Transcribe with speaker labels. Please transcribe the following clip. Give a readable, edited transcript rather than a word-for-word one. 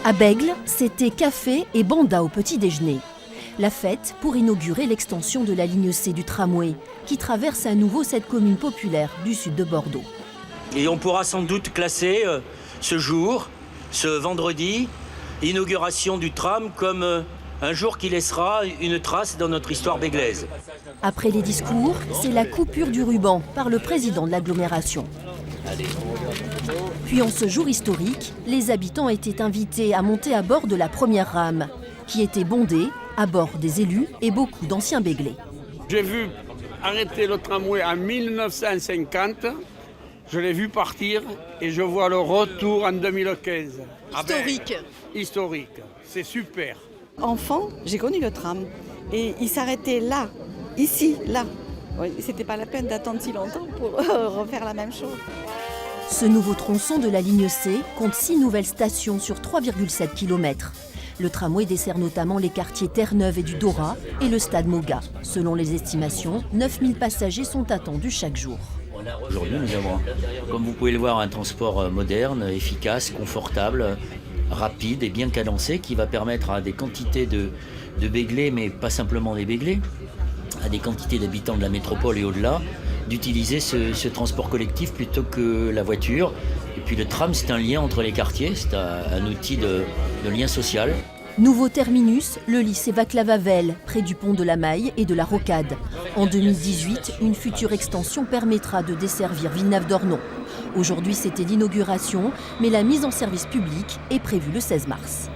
Speaker 1: À Bègles, c'était café et banda au petit déjeuner. La fête pour inaugurer l'extension de la ligne C du tramway, qui traverse à nouveau cette commune populaire du sud de Bordeaux.
Speaker 2: Et on pourra sans doute classer ce jour, ce vendredi, inauguration du tram comme un jour qui laissera une trace dans notre histoire béglaise.
Speaker 1: Après les discours, c'est la coupure du ruban par le président de l'agglomération. Puis en ce jour historique, les habitants étaient invités à monter à bord de la première rame, qui était bondée à bord des élus et beaucoup d'anciens béglés.
Speaker 3: J'ai vu arrêter le tramway en 1950, je l'ai vu partir et je vois le retour en 2015.
Speaker 4: Historique.
Speaker 3: Historique, c'est super.
Speaker 4: Enfant, j'ai connu le tram et il s'arrêtait là, ici, là. Oui, c'était pas la peine d'attendre si longtemps pour refaire la même chose.
Speaker 1: Ce nouveau tronçon de la ligne C compte 6 nouvelles stations sur 3,7 km. Le tramway dessert notamment les quartiers Terre-Neuve et du Dorat et le stade Moga. Selon les estimations, 9000 passagers sont attendus chaque jour.
Speaker 2: Aujourd'hui, nous avons, comme vous pouvez le voir, un transport moderne, efficace, confortable, rapide et bien cadencé qui va permettre à des quantités de béglés, mais pas simplement des béglés, à des quantités d'habitants de la métropole et au-delà, d'utiliser ce transport collectif plutôt que la voiture. Et puis le tram, c'est un lien entre les quartiers, c'est un outil de lien social.
Speaker 1: Nouveau terminus, le lycée Vaclav-Havel, près du pont de la Maille et de la Rocade. En 2018, une future extension permettra de desservir Villeneuve-d'Ornon. Aujourd'hui, c'était l'inauguration, mais la mise en service public est prévue le 16 mars.